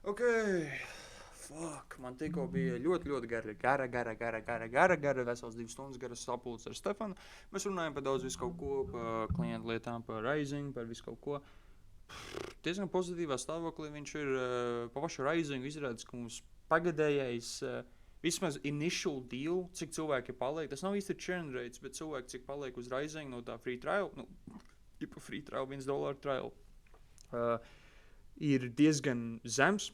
Ok, fuck, man tikko bija ļoti gara, vesels 2 stundas gara sapulce ar Stefanu. Mēs runājam par daudz visu kaut ko, par klientu lietām, par Rising, par visu kaut ko. Diezgan pozitīvā stāvoklī viņš ir pa pašu Rising izrādījis, ka mums pagadējais vismaz initial deal, cik cilvēki paliek. Tas nav īsti churn rates, bet cilvēki, cik paliek uz Rising no tā free trial, free trial, $1 trial, uh, ir diezgan zems.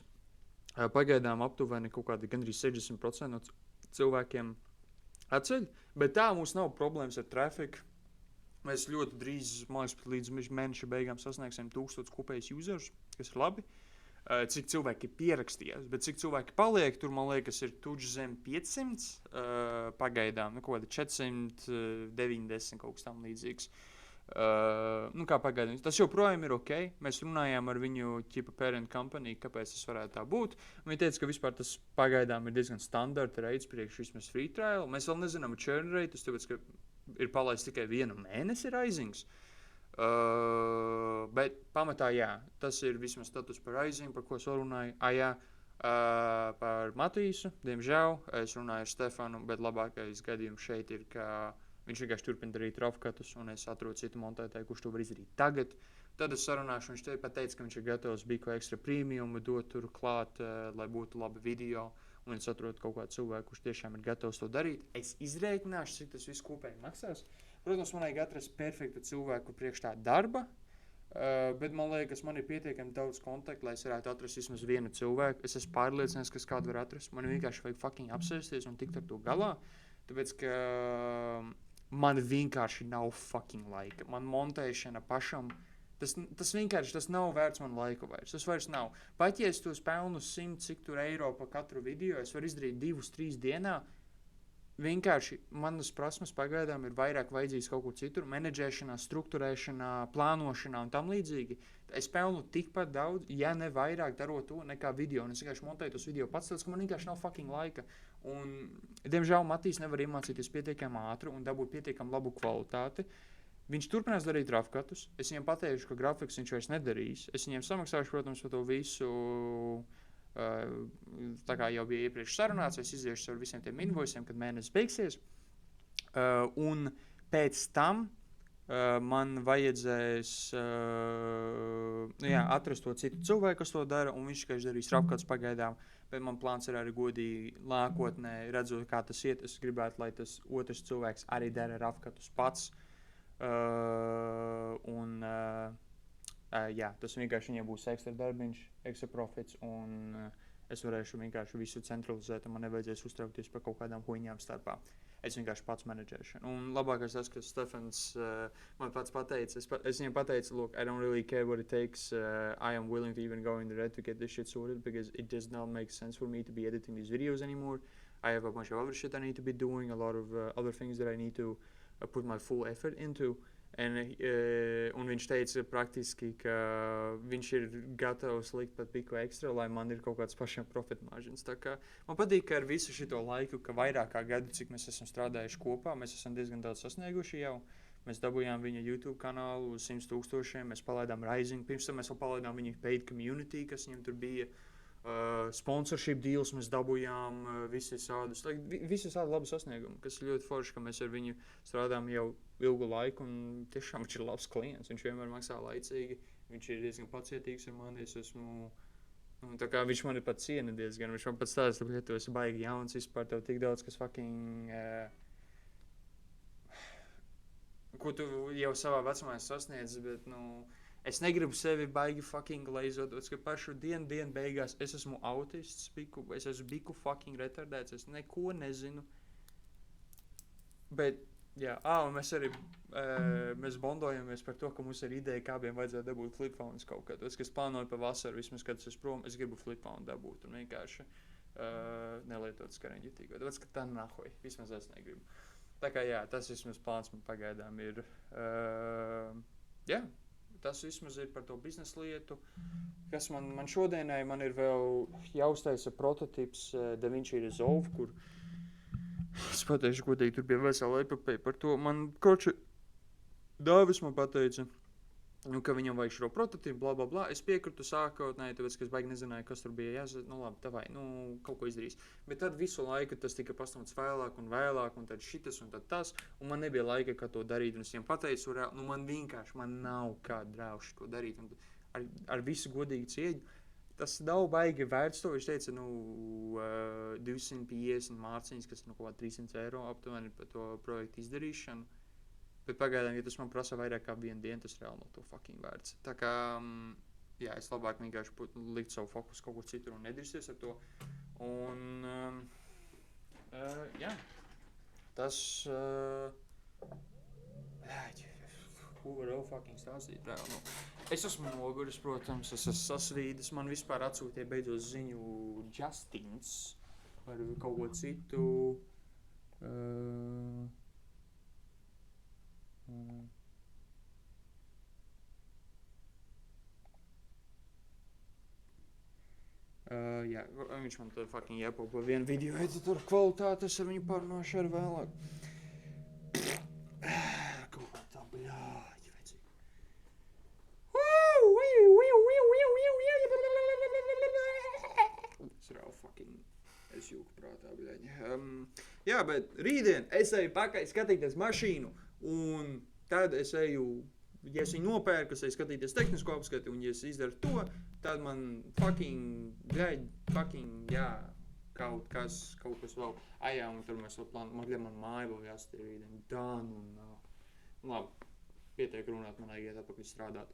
Pagaidām aptuveni kaut kādi gandrīz 60% no cilvēkiem atceļ, bet tā mums nav problēmas ar trafiku. Mēs ļoti drīz, man liekas, līdz mēneša beigām sasniegsim 1000 kopējus userus, kas ir labi. Cik cilvēki ir pierakstījies, bet cik cilvēki paliek, tur man liekas, ir tuģi zem 500 pagaidām, kaut kāda 490 kaut kas tam līdzīgs. Kā pagaidām. Tas joprojām ir ok. Mēs runājām ar viņu ķipa parent company, kāpēc tas varētu tā būt. Viņi teica, ka vispār tas pagaidām ir diezgan standarta reids priekš vismaz free trial. Mēs vēl nezinām churn rate, tāpēc, ka ir palaists tikai 1 mēnesi Risings. Bet pamatā jā, tas ir vismaz status par Rising, par ko es vēl runāju. Par Matīsu, diemžēl, es runāju ar Stefanu, bet labākais gadījums šeit ir, ka viņš vienkārši turpina darīt rafkatus, un es atrodu citu montētāju, kurš to var izdarīt tagad. Tad es sarunāšu, viņš teica, ka viņš ir gatavs Biko Extra Premium dot tur klāt, lai būtu labi video. Un es atrodu kaut kādu cilvēku, kurš tiešām ir gatavs to darīt. Es izrēķināšu, cik tas viss kopēji maksās. Protams, man vajag atrast perfektu cilvēku priekš tā darba, bet man liekas, man ir pietiekami daudz kontaktu, lai es varētu atrast vismaz vienu cilvēku. Es esmu pārliecināts, ka kādu var atrast. Man vienkārši vajag fucking apsēsties un tikt ar to galā. Tāpēc, ka man vienkārši nav fucking laika. Man montēšana pašam, tas vienkārši tas nav vērts man laiku vairs. Tas vairs nav. Pat ja es tos pelnu 100 cik tur eiro pa katru video, es varu izdarīt 2-3 dienā. Vienkārši manas prasmes pagaidām ir vairāk vajadzīgas kaut kur citur, menedžēšanā, struktūrēšanā, plānošanā un tam līdzīgi. Es pelnu tikpat daudz, ja ne vairāk darot to nekā video. Un es vienkārši montēju tos video pats, tāpēc, ka man vienkārši nav fucking laika. Un, diemžēl Matīs nevar iemācīties pietiekami ātri un dabūt pietiekami labu kvalitāti. Viņš turpinās darīt grafikatus. Es viņam pateikšu, ka grafikus viņš vairs nedarīs. Es viņiem samaksāšu, protams, par to visu. Tā kā jau bija iepriekš sarunāts, es iziešu ar visiem tiem invoiciem, kad mēnesis beigsies. Un pēc tam man vajadzēs atrast to citu cilvēku, kas to dara, un viņš tikai darīs rafkatus pagaidām. Bet man plāns ir arī godīgi nākotnē, redzot, kā tas iet. Es gribētu, lai tas otrs cilvēks arī dara rafkatus pats. Tas vienkārši viņiem būs ekstra darbiņš, ekstra profits, un es varēšu vienkārši visu centralizēt, un man nevajadzēs uztraukties par kaut kādām huņām starpā. Es vienkārši pats menedžēšu. Un labākais tas, ka Stefans man pats pateica, es viņam pateicu, look, I don't really care what it takes. I am willing to even go in the red to get this shit sorted, because it does not make sense for me to be editing these videos anymore. I have a bunch of other shit I need to be doing, a lot of other things that I need to put my full effort into. Un viņš teica praktiski, ka viņš ir gatavs likt pat Biko Extra, lai man ir kaut kāds pašiem profit margins. Tā kā man patīk, ka ar visu šito laiku, ka vairāk kā gadu, cik mēs esam strādājuši kopā, mēs esam diezgan daudz sasnieguši jau. Mēs dabūjām viņa YouTube kanālu uz 100,000, mēs palaidām Rising, pirms tam mēs vēl palaidām viņa paid community, kas viņam tur bija. Sponsorship deals mēs dabūjām, visi tādi labi sasniegumi, kas ir ļoti forši, ka mēs ar viņu strādājam jau ilgu laiku, un tiešām viņš ir labs klients, viņš vienmēr maksā laicīgi, viņš ir diezgan pacietīgs ar mani, tā kā viņš mani pat ciena diezgan, viņš man pat stāsta, ka tu esi baigi jauns, vispār tev tik daudz, kas fucking, ko tu jau savā vecumā sasniedz, bet, es negribu sevi baigi fucking glazot, ka pašu dienu beigās es esmu autists, es esmu biku fucking retardēts, es neko nezinu. Bet, jā, un mēs arī, mēs bondojamies par to, ka mums ir ideja, kā abiem vajadzētu dabūt flipfones kaut kad. Es plānoju pa vasaru, vismaz, kad es prom, es gribu flipfone dabūt un vienkārši nelietot skariņu jutīgo. Tāpēc, ka tā nahoj, vismaz es negribu. Tā kā jā, tas vismaz plāns man pagaidām ir, tas vismaz ir par to biznesa lietu, kas man šodienai, man ir vēl jāuztaisa prototips DaVinci Resolve, kur es pateikšu godīgi, tur bija vesela epopeja par to. Man, Dāvis man pateica, Nu, ka viņam vajag šo prototipu, bla, bla, bla. Es piekrītu sākotnēji, tāpēc, ka es baigi nezināju, kas tur bija jāsaka. Nu, labi, tā vai, nu, kaut ko izdarīs. Bet tad visu laiku tas tika pastāstīts vēlāk, un tad šitas, un tad tas. Un man nebija laika, kā to darīt. Un es viņiem pateicu, nu, man vienkārši nav kāda drauša to darīt. Un ar visu godīgu cieņu. Tas nav baigi vērts to. Viņš teica, 250 mārciņas, kas ir kaut kā 300 eiro aptuveni par to projektu izdarīšanu. Bet pagaidām, ja tas man prasa vairāk kā vienu dienu, tas reāli nav to fucking vērts. Tā kā, jā, es labāk vienkārši likt savu fokusu kaut kur citur un nedrīksties ar to. Un, jā, tas, ko var vēl fucking stāstīt reāli? Nu, es esmu noguris, protams, es esmu sasvīdis, man vispār atsūtīja beidzot ziņu Justins par kaut ko citu. Jā, viņš man tur fucking iepopa vienu video editoru kvalitātes, ar viņu parunāšu ar vēlāk. Kaut kā tā, bļāģi, vecīgi. Es reāli fucking, es jūku prātā, bļāģi. Jā, bet rītdien es eju pakaļ skatīties mašīnu, un tad es eju, ja es viņu nopērku, es eju skatīties tehnisko apskati, un ja es izdaru to, tad man fucking, jā, kaut kas vēl. Jā, un tur mēs vēl plānojam, man māja vēl jāstāv rītdien. Labi, pietiek runāt, man jāiet atpakaļ strādāt.